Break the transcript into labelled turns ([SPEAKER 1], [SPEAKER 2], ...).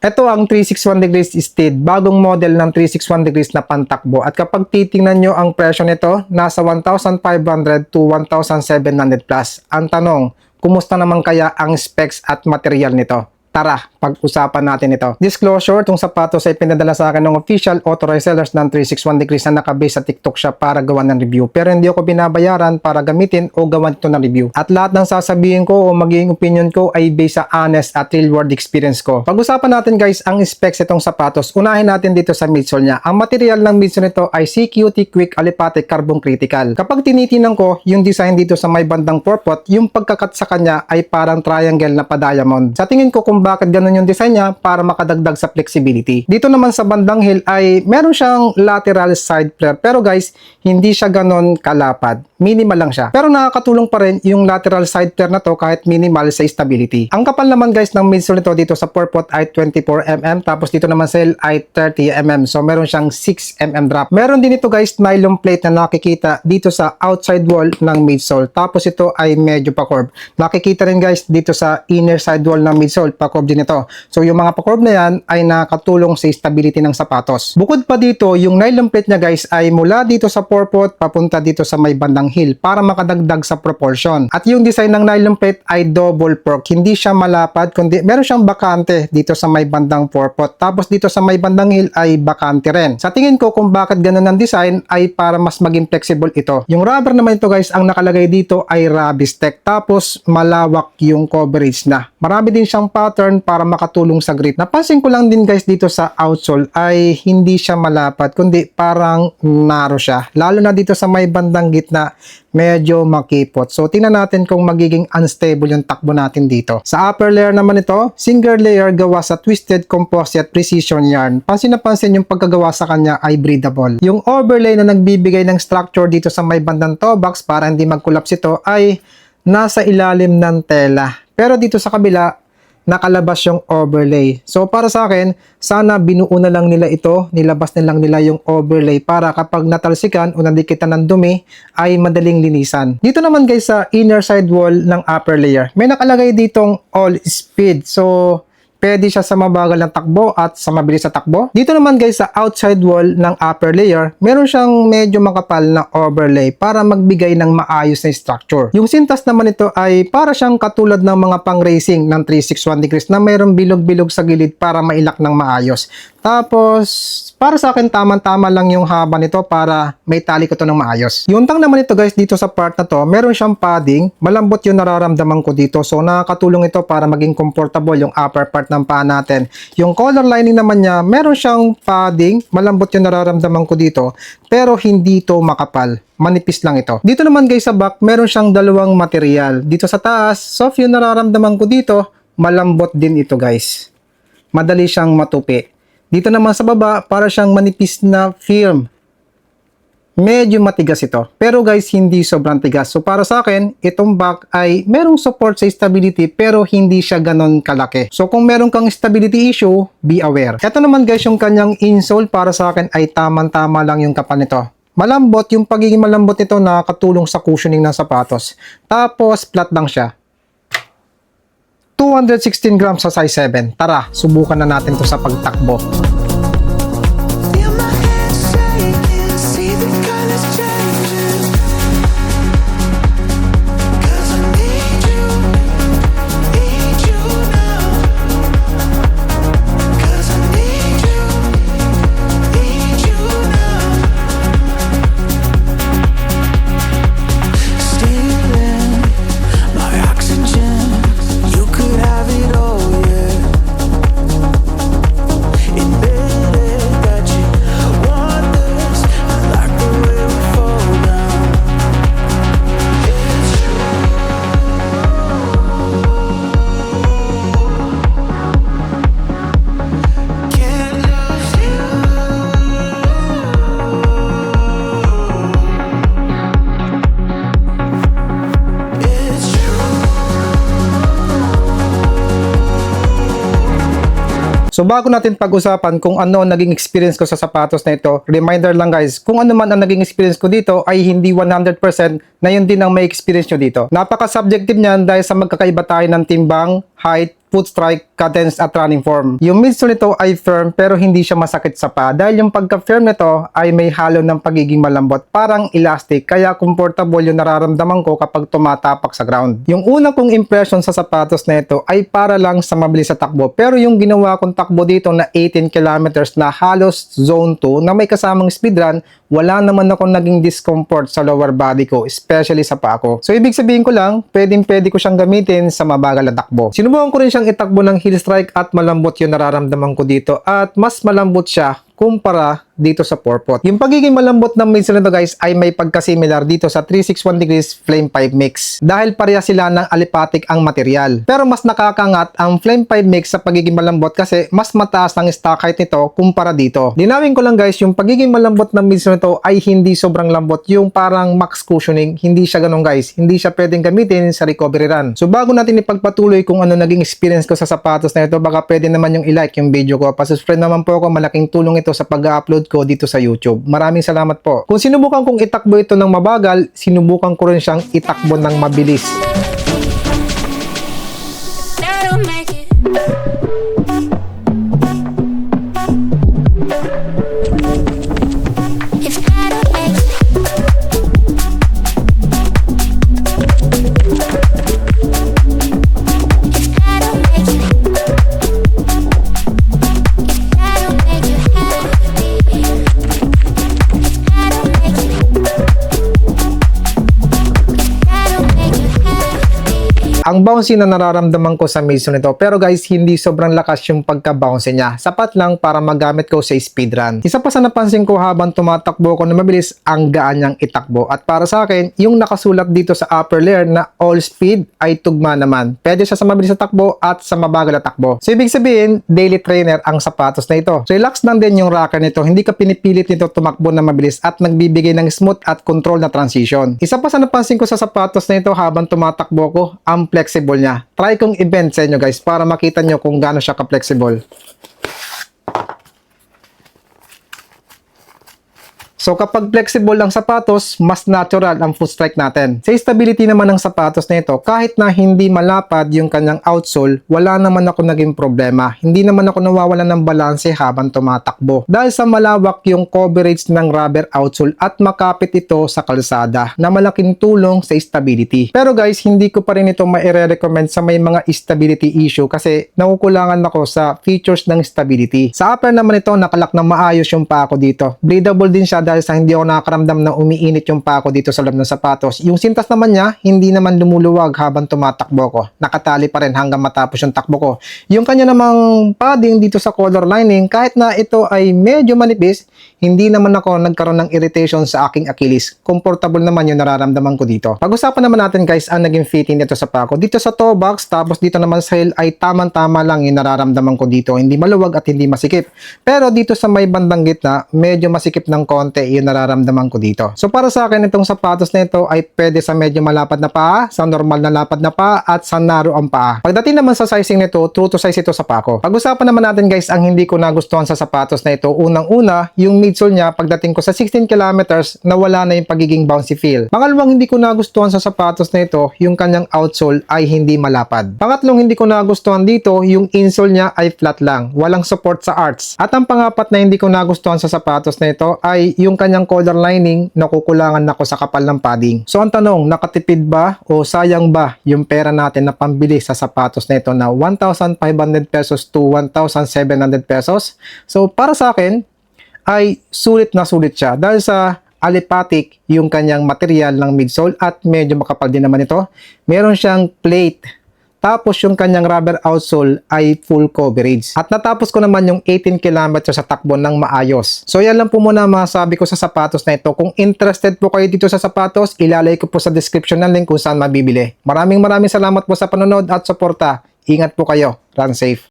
[SPEAKER 1] Ito ang 361 degrees steed, bagong model ng 361 degrees na pantakbo. At kapag titingnan nyo ang presyo nito, nasa 1,500 to 1,700 plus. Ang tanong, kumusta naman kaya ang specs at material nito? Tara, pag-usapan natin ito. Disclosure, itong sapatos ay pinadala sa akin ng official authorized sellers ng 361 degrees na nakabase sa TikTok shop para gawan ng review. Pero hindi ako binabayaran para gamitin o gawan ito ng review. At lahat ng sasabihin ko o magiging opinion ko ay based sa honest at real world experience ko. Pag-usapan natin guys ang specs itong sapatos. Unahin natin dito sa midsole niya. Ang material ng midsole nito ay CQT Quick Aliphatic Carbon Critical. Kapag tinitingnan ko yung design dito sa may bandang forepot, yung pagkakat sa kanya ay parang triangle na pa-diamond. Sa tingin ko kung bakit ganun yung design niya para makadagdag sa flexibility. Dito naman sa bandang heel ay meron siyang lateral side flare pero guys, hindi siya ganun kalapad. Minimal lang siya. Pero nakakatulong pa rin yung lateral side flare na to kahit minimal sa stability. Ang kapal naman guys ng midsole nito dito sa forepot ay 24mm tapos dito naman sa heel ay 30mm. So meron siyang 6mm drop. Meron din ito guys nylon plate na nakikita dito sa outside wall ng midsole. Tapos ito ay medyo pa-curve. Nakikita rin guys dito sa inner side wall ng midsole pa-curve din ito. So yung mga pa-curve na yan ay nakatulong sa stability ng sapatos. Bukod pa dito, yung nylon plate niya guys ay mula dito sa forepot papunta dito sa may bandang heel para makadagdag sa proportion. At yung design ng nylon plate ay double fork. Hindi siya malapad kundi meron siyang bakante dito sa may bandang forepot. Tapos dito sa may bandang heel ay bakante rin. Sa tingin ko kung bakit ganun ang design ay para mas maging flexible ito. Yung rubber naman ito guys, ang nakalagay dito ay Rabistec. Tapos malawak yung coverage na. Marami din siyang pattern para makatulong sa grip. Napansin ko lang din guys dito sa outsole ay hindi siya malapad kundi parang narrow siya. Lalo na dito sa may bandang gitna medyo makipot. So tingnan natin kung magiging unstable yung takbo natin dito. Sa upper layer naman ito, single layer gawa sa twisted composite precision yarn. Pansin na pansin yung pagkagawa sa kanya ay breathable. Yung overlay na nagbibigay ng structure dito sa may bandang toe box para hindi mag-collapse ito ay nasa ilalim ng tela. Pero dito sa kabila, nakalabas yung overlay. So para sa akin, sana binuo na lang nila ito, nilabas na lang nila yung overlay para kapag natalsikan o nandikitan ng dumi ay madaling linisan. Dito naman guys sa inner side wall ng upper layer, may nakalagay ditong all speed. So pwede siya sa mabagal na takbo at sa mabilis na takbo. Dito naman guys sa outside wall ng upper layer, meron siyang medyo makapal na overlay para magbigay ng maayos na structure. Yung sintas naman ito ay para siyang katulad ng mga pang racing ng 361 degrees na mayroong bilog-bilog sa gilid para mailak ng maayos. Tapos, para sa akin, tama-tama lang yung haba nito para may tali ko to ng maayos. Yung tang naman ito guys, dito sa part na to, meron siyang padding. Malambot yung nararamdaman ko dito. So, nakakatulong ito para maging comfortable yung upper part ng paa natin. Yung collar lining naman niya, meron siyang padding. Malambot yung nararamdaman ko dito. Pero hindi ito makapal. Manipis lang ito. Dito naman guys sa back, meron siyang dalawang material. Dito sa taas, soft yung nararamdaman ko dito. Malambot din ito guys. Madali siyang matupi. Dito naman sa baba, para siyang manipis na film. Medyo matigas ito. Pero guys, hindi sobrang tigas. So para sa akin, itong back ay merong support sa stability pero hindi siya ganon kalaki. So kung meron kang stability issue, be aware. Ito naman guys, yung kanyang insole para sa akin ay tamang-tama lang yung kapal nito. Malambot, yung pagiging malambot nito nakakatulong sa cushioning ng sapatos. Tapos flat lang siya. 216 grams sa size 7. Tara, subukan na natin to sa pagtakbo. So bago natin pag-usapan kung ano ang naging experience ko sa sapatos na ito, reminder lang guys, kung ano man ang naging experience ko dito ay hindi 100% na yun din ang may experience nyo dito. Napaka-subjective niyan dahil sa magkakaiba tayo ng timbang, height, foot strike, cadence at running form. Yung midsole nito ay firm pero hindi siya masakit sa paa dahil yung pagka-firm nito ay may halo ng pagiging malambot, parang elastic, kaya comfortable yung nararamdaman ko kapag tumatapak sa ground. Yung una kong impression sa sapatos na ito ay para lang sa mabilis sa takbo, pero yung ginawa kong takbo dito na 18 kilometers na halos zone 2 na may kasamang speed run, wala naman ako naging discomfort sa lower body ko, especially sa paa ko. So ibig sabihin ko lang, pwede ko siyang gamitin sa mabagal na takbo. Sinubukan ko rin siyang itakbo ng heel strike at malambot yung nararamdaman ko dito, at mas malambot siya kumpara dito sa forefoot. Yung pagiging malambot ng midsole nito guys ay may pagkasimilar dito sa 361 degrees Flame 5 mix dahil pareha sila ng aliphatic ang material. Pero mas nakakangat ang Flame 5 mix sa pagiging malambot kasi mas mataas ang stock height nito kumpara dito. Linawin ko lang guys, yung pagiging malambot ng midsole nito ay hindi sobrang lambot, yung parang max cushioning, hindi siya ganun guys. Hindi siya pwedeng gamitin sa recovery run. So bago natin ipagpatuloy kung ano naging experience ko sa sapatos na ito, baka pwede naman yung i-like yung video ko. Pasubscribe naman po ako, malaking tulong ito sa pag-upload ko dito sa YouTube. Maraming salamat po. Kung sinubukan kong itakbo ito ng mabagal, sinubukan ko rin siyang itakbo ng mabilis. Ang bouncy na nararamdaman ko sa midsole nito, pero guys, hindi sobrang lakas yung pagka-bouncy niya. Sapat lang para magamit ko sa speed run. Isa pa sa napansin ko habang tumatakbo ko na mabilis, ang gaan niyang itakbo. At para sa akin, yung nakasulat dito sa upper layer na all speed ay tugma naman. Pwede siya sa mabilis na takbo at sa mabagal na takbo. So ibig sabihin, daily trainer ang sapatos na ito. So, relax lang din yung rocker nito. Hindi ka pinipilit nito tumakbo na mabilis at nagbibigay ng smooth at control na transition. Isa pa sa napansin ko sa sapatos na ito habang tumatakbo ko, ang flexible niya. Try kong i-bend sa inyo guys para makita nyo kung gaano siya ka-flexible. So kapag flexible ang sapatos, mas natural ang foot strike natin. Sa stability naman ng sapatos na ito, kahit na hindi malapad yung kanyang outsole, wala naman ako naging problema. Hindi naman ako nawawalan ng balanse habang tumatakbo. Dahil sa malawak yung coverage ng rubber outsole at makapit ito sa kalsada na malaking tulong sa stability. Pero guys, hindi ko pa rin ito maire-recommend sa may mga stability issue kasi nakukulangan ako sa features ng stability. Sa upper naman ito, nakalak na maayos yung paa ko dito. Breathable din siya dahil sa hindi ako nakakaramdam na umiinit yung paa ko dito sa loob ng sapatos. Yung sintas naman niya, hindi naman lumuluwag habang tumatakbo ko. Nakatali pa rin hanggang matapos yung takbo ko. Yung kanya namang padding dito sa collar lining, kahit na ito ay medyo manipis, hindi naman ako nagkaroon ng irritation sa aking Achilles. Comfortable naman yung nararamdaman ko dito. Pag-usapan naman natin guys ang naging fitting nito sa paa ko. Dito sa toe box, tapos dito naman sa heel ay tamang-tama lang yung nararamdaman ko dito. Hindi maluwag at hindi masikip. Pero dito sa may bandang gitna, medyo masikip ng konti yung nararamdaman ko dito. So para sa akin, itong sapatos na ito ay pwede sa medyo malapad na paa, sa normal na lapad na paa, at sa narrow ang paa. Pagdating naman sa sizing nito, true to size ito sa paa ko. Pag-usapan naman natin guys ang hindi ko nagustuhan sa sapatos na ito. Unang-una, yung midsole niya pagdating ko sa 16 kilometers, nawala na yung pagiging bouncy feel. Pangalawang hindi ko nagustuhan sa sapatos na ito, yung kanyang outsole ay hindi malapad. Pangatlong hindi ko nagustuhan dito, yung insole niya ay flat lang, walang support sa arch. At ang pangapat na hindi ko nagustuhan sa sapatos na ito ay yung kanyang collar lining, nakukulangan ako sa kapal ng padding. So ang tanong, nakatipid ba o sayang ba yung pera natin na pambili sa sapatos na ito na 1,500 pesos to 1,700 pesos? So para sa akin, ay sulit na sulit siya dahil sa aliphatic yung kanyang material ng midsole at medyo makapal din naman ito. Meron siyang plate, tapos yung kanyang rubber outsole ay full coverage. At natapos ko naman yung 18 kilometers sa takbo ng maayos. So yan lang po muna masabi ko sa sapatos na ito. Kung interested po kayo dito sa sapatos, ilalagay ko po sa description ng link kung saan mabibili. Maraming salamat po sa panonood at suporta. Ingat po kayo. Run safe.